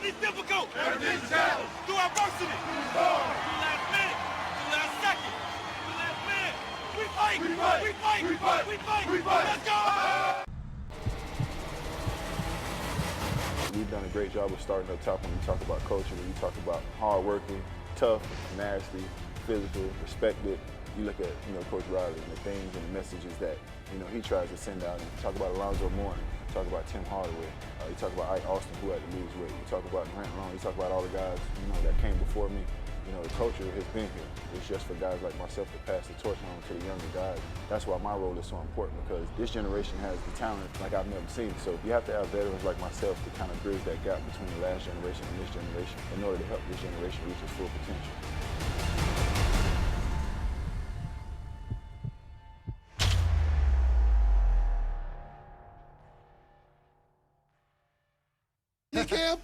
Everything's difficult. Everything's challenge. Through adversity. Through the last minute. Through the last second. Through the last minute. We fight. We fight. We fight. We fight. We fight. We fight. Let's go. We've done a great job of starting up top when we talk about culture, when you talk about hard-working, tough, nasty, physical, respected. You look at, Coach Riley and the things and the messages that, he tries to send out. And you talk about Alonzo Mourning, you talk about Tim Hardaway, you talk about Ike Austin, who had to lose weight, you talk about Grant Long, you talk about all the guys, that came before me. The culture has been here. It's just for guys like myself to pass the torch on to the younger guys. That's why my role is so important, because this generation has the talent like I've never seen. So you have to have veterans like myself to kind of bridge that gap between the last generation and this generation in order to help this generation reach its full potential.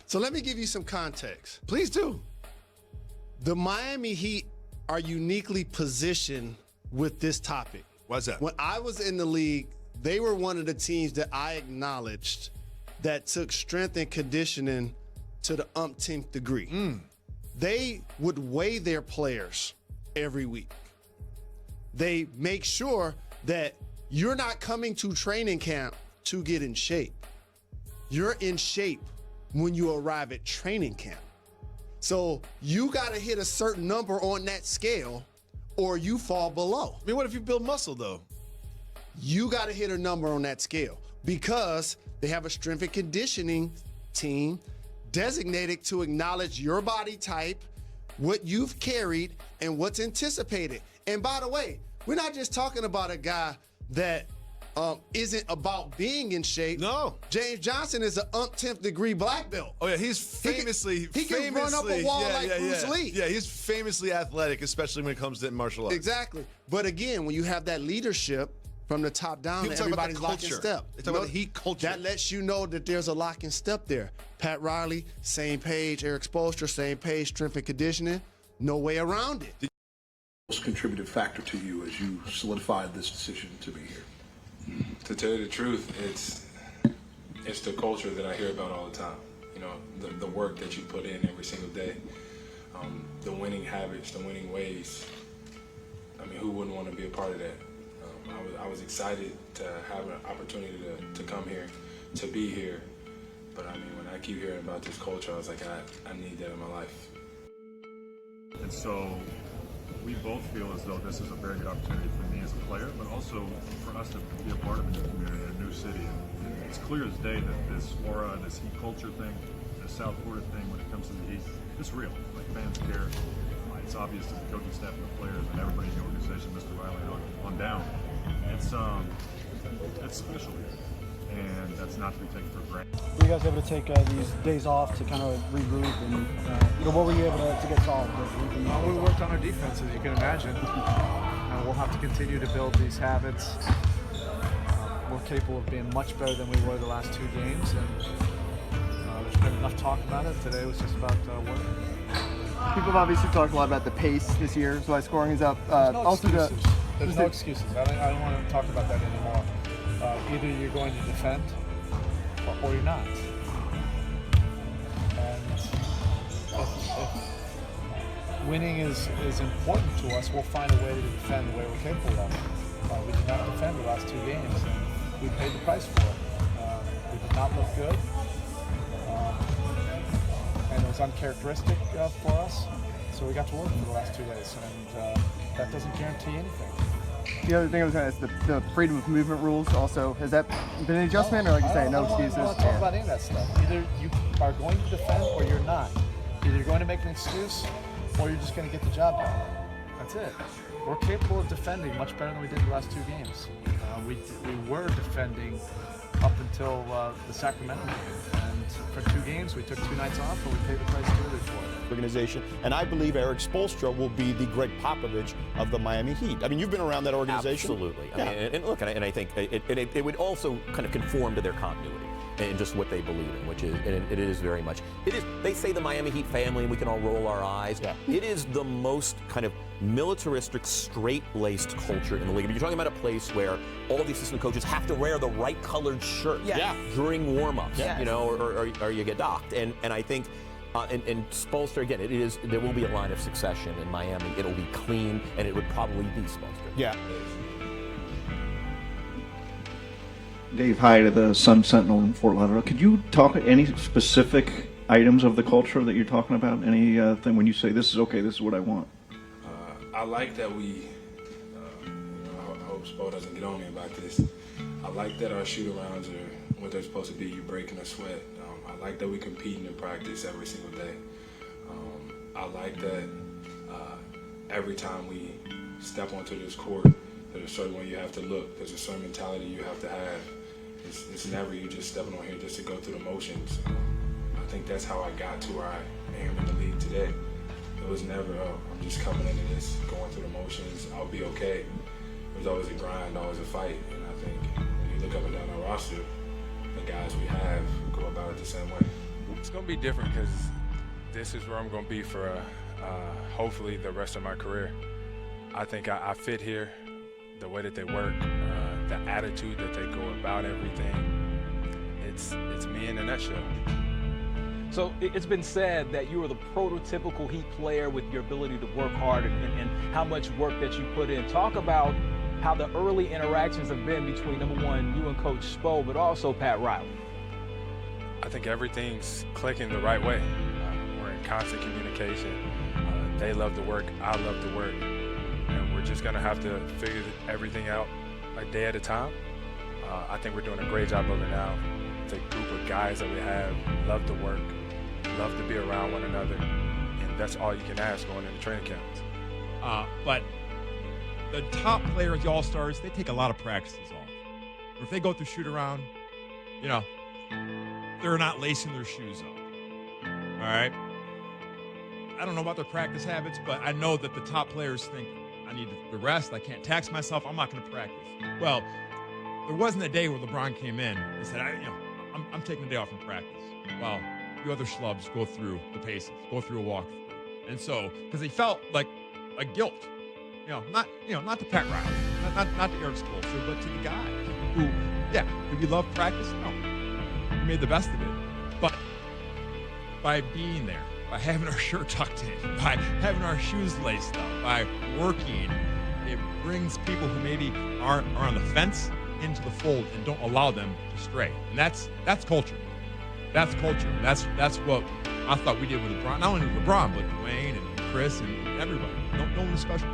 So let me give you some context. Please do. The Miami Heat are uniquely positioned with this topic. Why's that? When I was in the league, they were one of the teams that I acknowledged that took strength and conditioning to the umpteenth degree. They would weigh their players every week. They make sure that you're not coming to training camp to get in shape. You're in shape when you arrive at training camp. So you got to hit a certain number on that scale or you fall below. I mean, what if you build muscle, though? You got to hit a number on that scale because they have a strength and conditioning team designated to acknowledge your body type, what you've carried, and what's anticipated. And by the way, we're not just talking about a guy that isn't about being in shape. No. James Johnson is an umpteenth degree black belt. Oh, yeah, he's famously... He can run up a wall like Bruce Lee. Yeah, he's famously athletic, especially when it comes to martial arts. Exactly. But again, when you have that leadership from the top down, People talk about the everybody's lock and culture. step. They talk about the Heat culture. That lets you know that there's a lock and step there. Pat Riley, same page. Erik Spoelstra, same page. Strength and conditioning, no way around it. Most contributive factor to you as you solidified this decision to be here? To tell you the truth, it's the culture that I hear about all the time. The work that you put in every single day, the winning habits, the winning ways. I mean, who wouldn't want to be a part of that? I was excited to have an opportunity to come here, to be here. But I mean, when I keep hearing about this culture, I was like, I need that in my life. And so we both feel as though this is a very good opportunity for me as a player, but also for us to be a part of a new community, a new city. And it's clear as day that this aura, this Heat culture thing, this South Florida thing when it comes to the Heat, it's real. Like, fans care. It's obvious to the coaching staff and the players and everybody in the organization, Mr. Riley on down. It's special here, and that's not to be taken for granted. Were you guys able to take these days off to kind of regroup, and what were you able to get solved? We worked on our defense, as you can imagine. We'll have to continue to build these habits. We're capable of being much better than we were the last two games, and there's been enough talk about it. Today was just about work. People have obviously talked a lot about the pace this year, so why scoring is up. There's no excuses. I don't want to talk about that anymore. Either you're going to defend or you're not. And if winning is important to us, we'll find a way to defend the way we're capable of. We did not defend the last two games, and we paid the price for it. We did not look good, and it was uncharacteristic for us. So we got to work for the last 2 days, and that doesn't guarantee anything. The other thing I was going to ask, the freedom of movement rules also, has that been an adjustment, or like you say, no excuses? I don't want to talk about any of that stuff. Either you are going to defend or you're not. Either you're going to make an excuse or you're just going to get the job done. That's it. We're capable of defending much better than we did the last two games. We were defending up until the Sacramento game. And for 2 games, we took 2 nights off, and we paid the price dearly for it. Organization, and I believe Erik Spoelstra will be the Greg Popovich of the Miami Heat. I mean, you've been around that organization. Absolutely. Yeah. I mean, and look, and I think it would also kind of conform to their continuity and just what they believe in, which is, and it is very much. It is. They say the Miami Heat family, and we can all roll our eyes. Yeah. It is the most kind of militaristic, straight-laced culture in the league. I mean, you're talking about a place where all the assistant coaches have to wear the right colored shirt Yeah. during warm-ups, Yeah. or you get docked. And I think And Spoelstra, again, there will be a line of succession in Miami. It'll be clean, and it would probably be Spoelstra. Yeah. Dave Hyde of the Sun Sentinel in Fort Lauderdale. Could you talk any specific items of the culture that you're talking about? Anything when you say this is okay, this is what I want? I like that we, I hope Spo doesn't get on me about this. I like that our shoot-arounds are what they're supposed to be. You breaking a sweat. I like that we competing in practice every single day. I like that every time we step onto this court, there's a certain way you have to look. There's a certain mentality you have to have. It's never you just stepping on here just to go through the motions. I think that's how I got to where I am in the league today. It was never, I'm just coming into this, going through the motions, I'll be okay. It was always a grind, always a fight. And I think when you look up and down our roster, the guys we have go about it the same way. It's going to be different because this is where I'm going to be for hopefully the rest of my career. I think I fit here, the way that they work, the attitude that they go about everything. It's me in a nutshell. So it's been said that you are the prototypical Heat player with your ability to work hard and how much work that you put in. Talk about how the early interactions have been between, number one, you and Coach Spo, but also Pat Riley. I think everything's clicking the right way. We're in constant communication. They love the work, I love the work. And we're just gonna have to figure everything out a day at a time. I think we're doing a great job of it now. The group of guys that we have love to work, love to be around one another, and that's all you can ask going into training camps. But the top players, the All-Stars, they take a lot of practices off. Or if they go through shoot-around, they're not lacing their shoes up. All right? I don't know about their practice habits, but I know that the top players think, I need to rest, I can't tax myself, I'm not going to practice. Well, there wasn't a day where LeBron came in and said, I'm taking a day off from practice. Well, you other schlubs go through the paces, go through a walkthrough. And so, because he felt like a guilt, not to Pat Riley, not to Erik Spoelstra, but to the guys who, did we love practice? No. We made the best of it. But by being there, by having our shirt tucked in, by having our shoes laced up, by working, it brings people who maybe are on the fence into the fold and don't allow them to stray. And that's culture. That's culture. That's what I thought we did with LeBron. Not only with LeBron, but Dwayne and Chris and everybody. No one was special.